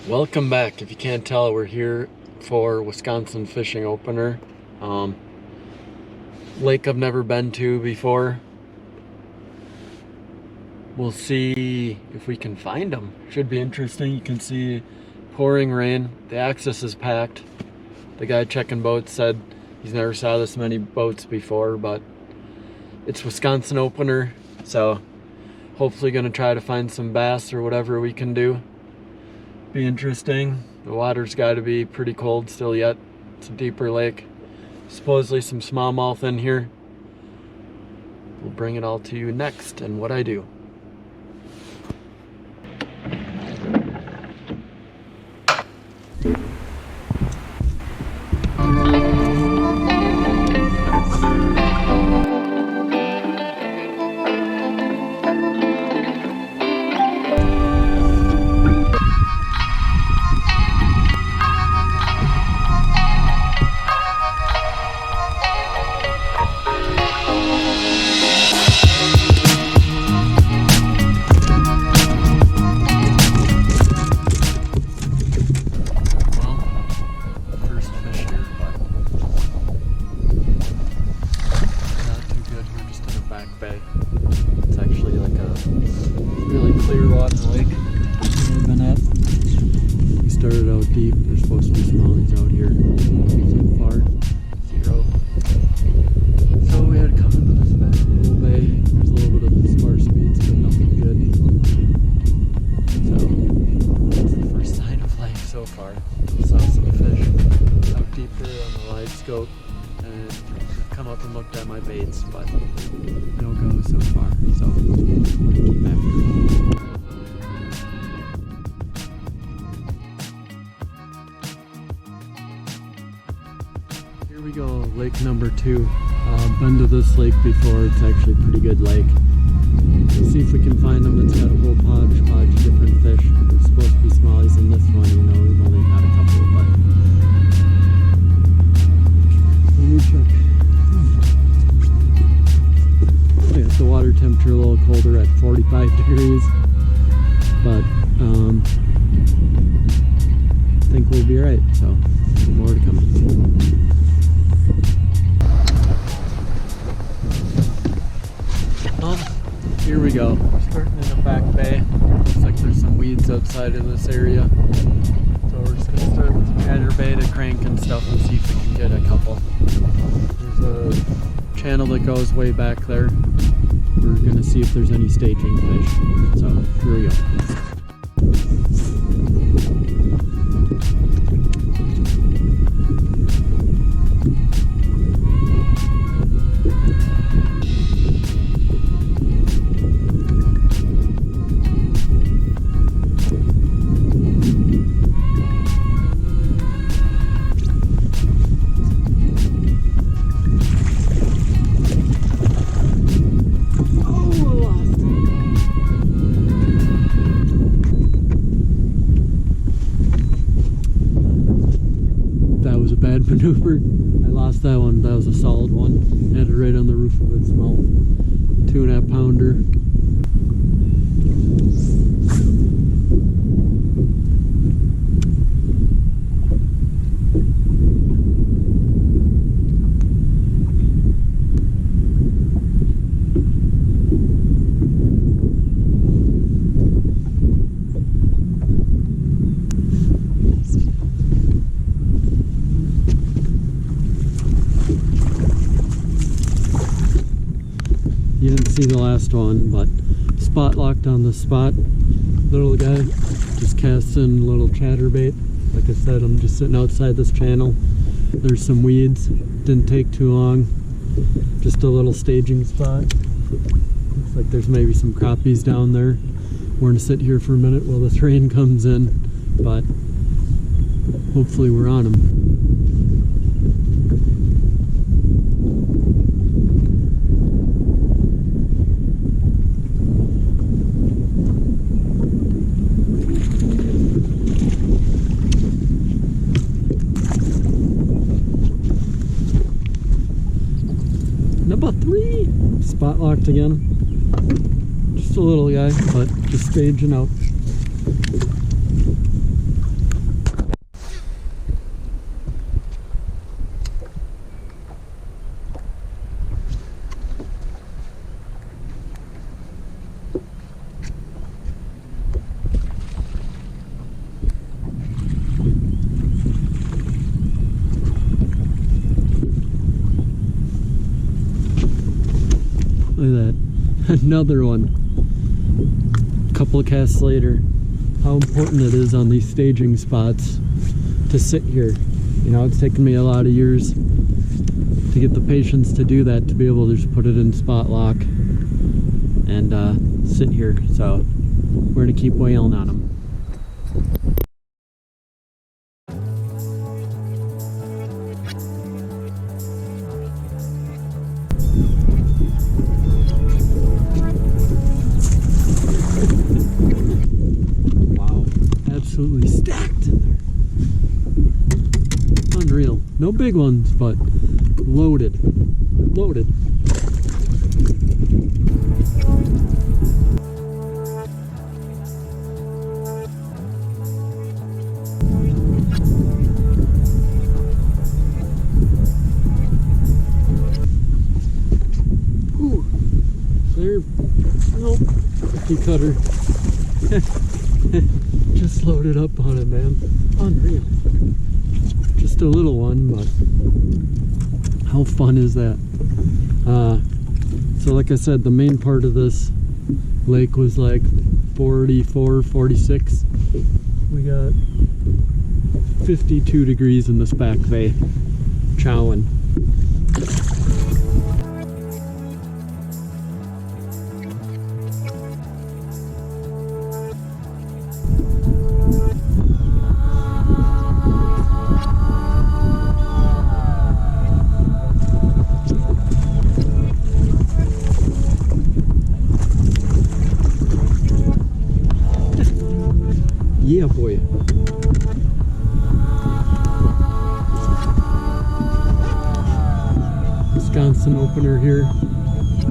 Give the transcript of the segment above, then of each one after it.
Welcome back. If you can't tell, we're here for Wisconsin Fishing Opener. Lake I've never been to before. We'll see if we can find them. Should be interesting. You can see pouring rain. The access is packed. The guy checking boats said he's never saw this many boats before, but it's Wisconsin Opener, so hopefully gonna try to find some bass or whatever we can do. Be interesting. The water's got to be pretty cold still yet. It's a deeper lake. Supposedly some smallmouth in here. We'll bring it all to you next and what I do. It's actually like a really clear water lake I've been at. We started out deep. There's supposed to be smallies out here. So far, 0. So we had to come into this back little bay. There's a little bit of sparse weeds, but nothing good. So that's the first sign of life so far. Saw some fish out deeper on the wide scope. And I've come up and looked at my baits, but no go so far, so we're gonna keep after it. Here we go, lake number 2. Been to this lake before. It's actually a pretty good lake. We'll see if we can find them. It's got a whole hodgepodge of different fish. There's supposed to be smallies in this one, you know, we've only got a couple, but let me check. The water temperature a little colder at 45 degrees, but I think we'll be alright, so more to come. Well, here we go. We're starting in the back bay. Looks like there's some weeds outside of this area, so we're just going to start with some chatterbait, a crank and stuff, and see if we can get a couple. There's a channel that goes way back there. We're going to see if there's any staging fish. So, here we go. Bad maneuver. I lost that one. That was a solid one. Had it right on the roof of its mouth. 2.5 pounder. You didn't see the last one, but spot locked on the spot. Little guy just casting a little chatterbait. Like I said, I'm just sitting outside this channel. There's some weeds. Didn't take too long. Just a little staging spot. Looks like there's maybe some crappies down there. We're gonna sit here for a minute while this rain comes in, but hopefully we're on them. Number 3, spot locked again. Just a little guy, but just staging out. Another one. A couple of casts later. How important it is on these staging spots to sit here. You know, it's taken me a lot of years to get the patience to do that, to be able to just put it in spot lock and sit here. So we're gonna keep wailing on them. Wow, absolutely stacked in there. Unreal. No big ones, but loaded. Loaded. Ooh, there. Nope. Cookie cutter. Just loaded up on it, man. Unreal. Just a little one, but how fun is that? So like I said, the main part of this lake was like 44, 46. We got 52 degrees in this back bay. Chowing. Yeah, boy. Wisconsin opener here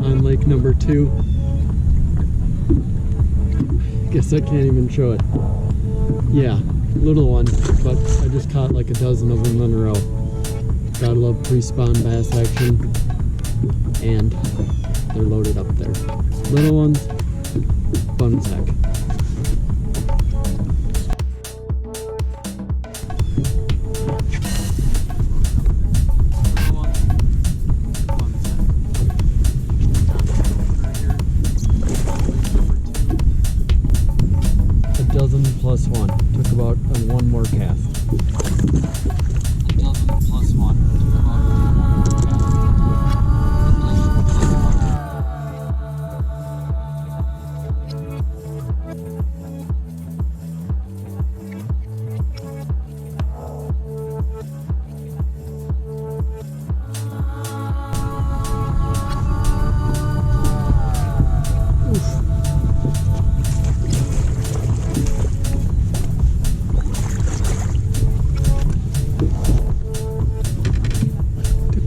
on lake number 2. Guess I can't even show it. Yeah, little one, but I just caught like a dozen of them in a row. Gotta love pre-spawn bass action, and they're loaded up there. Little ones, fun as heck. Plus one. Took about one more cast. A dozen plus one. Took about one more cast.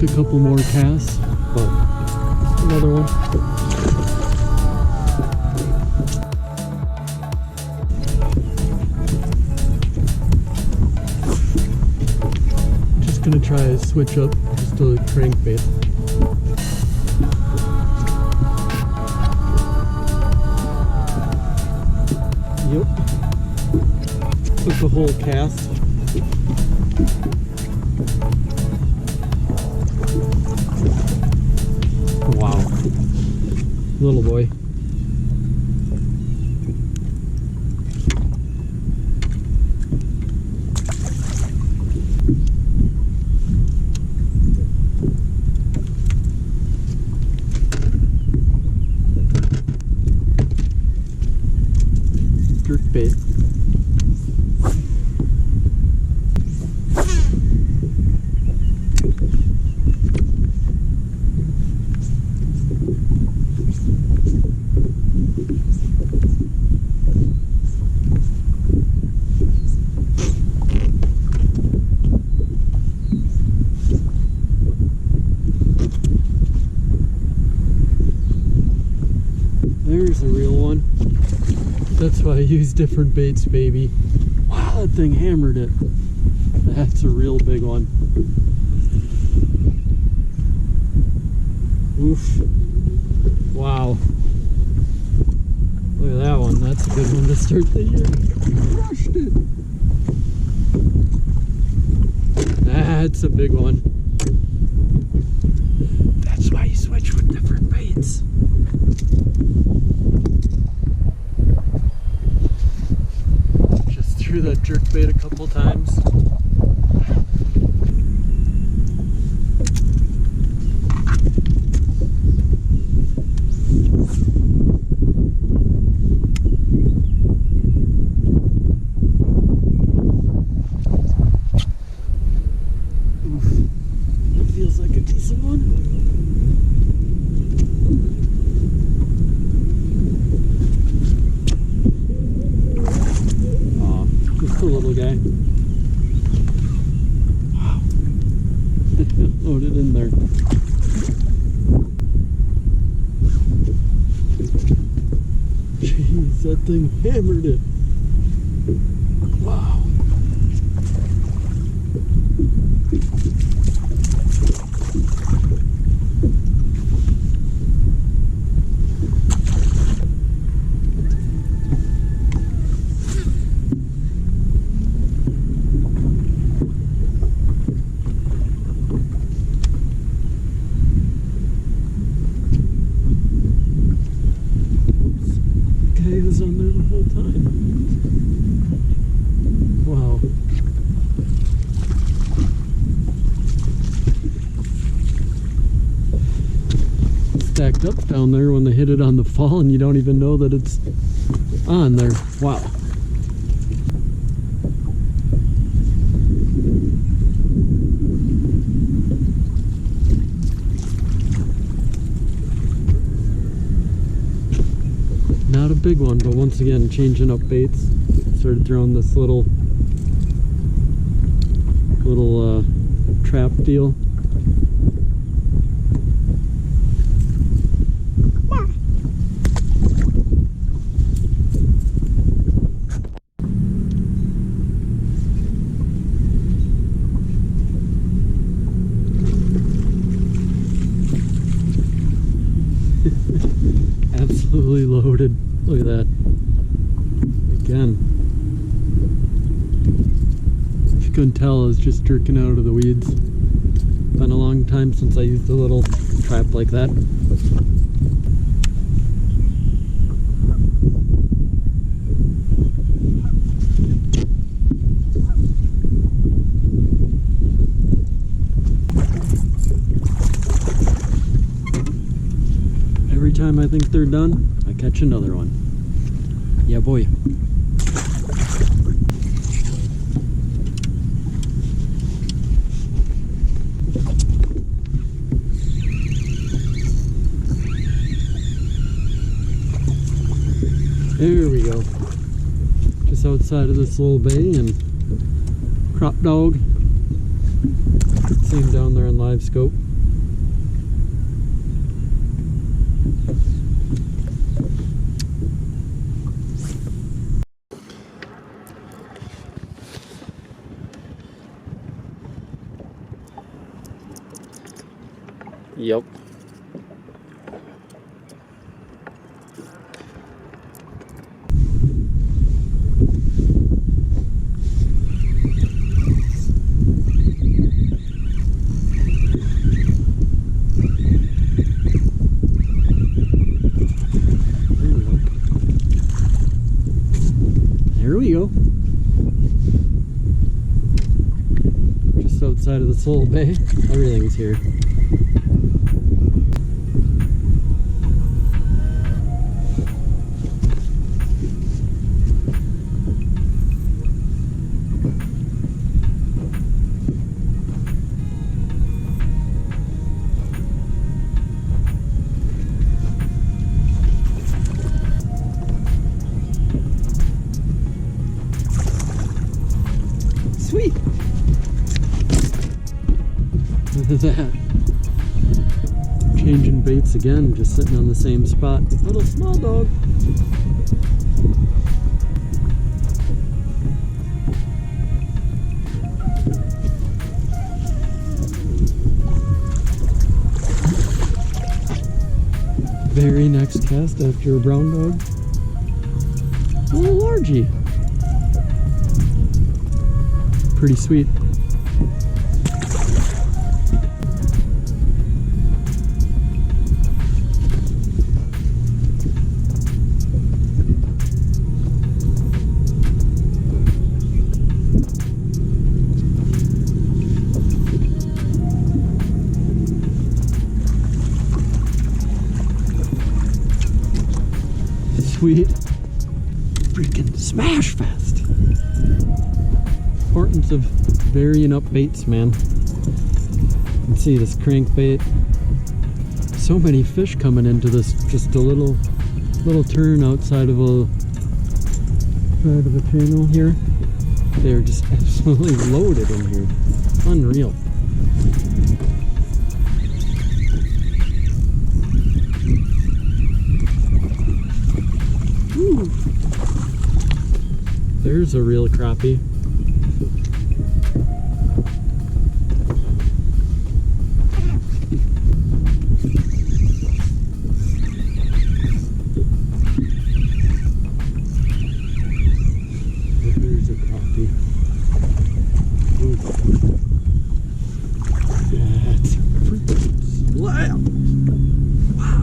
A couple more casts, but another one. Just gonna try to switch up just to crankbait. Yep. Took a whole cast. Wow. Little boy. Jerk bait. There's a real one. That's why I use different baits, baby. Wow, that thing hammered it. That's a real big one. Oof. Wow. Look at that one. That's a good one to start the year. Crushed it. That's a big one. That's why you switch with different baits. Just threw that jerk bait a couple times. Little guy. Wow. Loaded in there. Jeez, that thing hammered it. Wow. He was on there the whole time. Wow. Stacked up down there when they hit it on the fall and you don't even know that it's on there. Wow. Not a big one, but once again, changing up baits. Started throwing this little trap deal. Absolutely loaded. Look at that. Again. If you couldn't tell, I was just jerking out of the weeds. Been a long time since I used a little trap like that. Every time I think they're done, I catch another one. Yeah, boy. There we go. Just outside of this little bay, and crop dog. See him down there on live scope. Yep. There we go. Just outside of this little bay. Everything's here. Sweet! Look at that. Changing baits again, just sitting on the same spot. Little small dog. Very next cast after a brown dog. A little largie. Pretty sweet. sweet freaking Smashfest. Importance of varying up baits, man. You can see this crankbait. So many fish coming into this, just a little turn outside of a channel here. They're just absolutely loaded in here. Unreal. Woo. There's a real crappie. There's a crappie. Ooh. That's a freaking slab. Wow.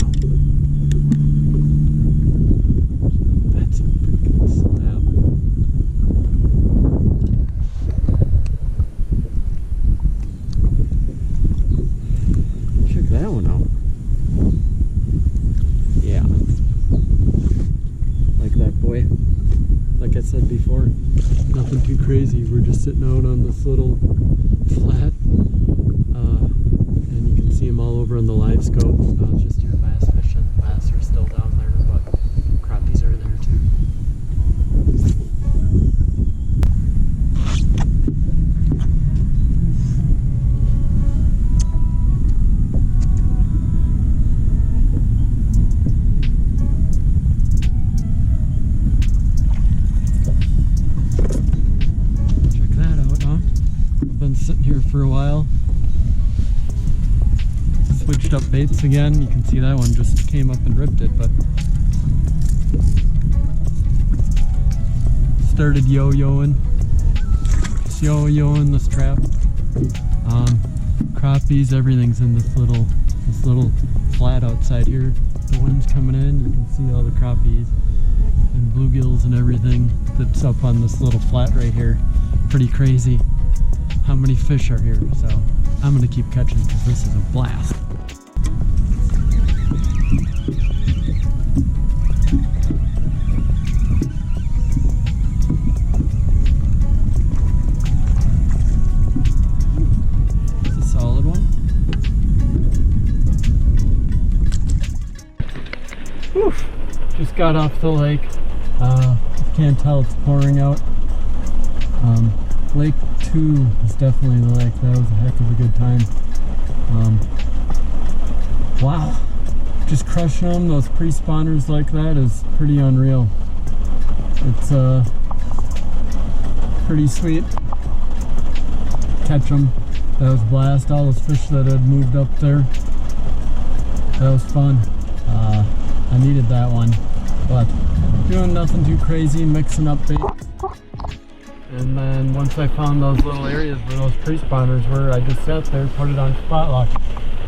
That's a freaking slab. Check that one out. Yeah. Like that, boy. Like I said before, nothing too crazy. We're just sitting out on this little flat, and you can see them all over on the live scope. Just your bass fishing. Bass are still down there, but crappies are there too. Sitting here for a while. Switched up baits again. You can see that one just came up and ripped it, but started yo-yoing. Just yo-yoing this trap. Crappies, everything's in this little flat outside here. The wind's coming in, you can see all the crappies and bluegills and everything that's up on this little flat right here. Pretty crazy how many fish are here, so I'm gonna keep catching because this is a blast. It's a solid one. Whew. Just got off the lake. Can't tell it's pouring out. Lake 2 is definitely the lake. That was a heck of a good time. Wow, just crushing them. Those pre-spawners like that is pretty unreal. It's pretty sweet. Catch them. That was a blast. All those fish that had moved up there. That was fun. I needed that one, but doing nothing too crazy, mixing up bait. And then once I found those little areas where those pre-spawners were, I just sat there, put it on spot lock,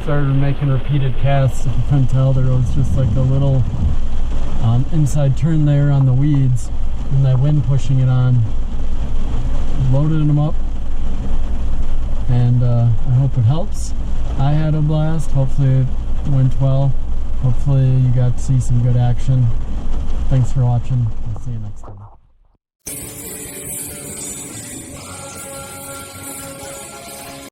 started making repeated casts. If you couldn't tell, there was just like a little inside turn there on the weeds, and that wind pushing it on. Loaded them up, and I hope it helps. I had a blast. Hopefully it went well. Hopefully you got to see some good action. Thanks for watching. I'll see you next time.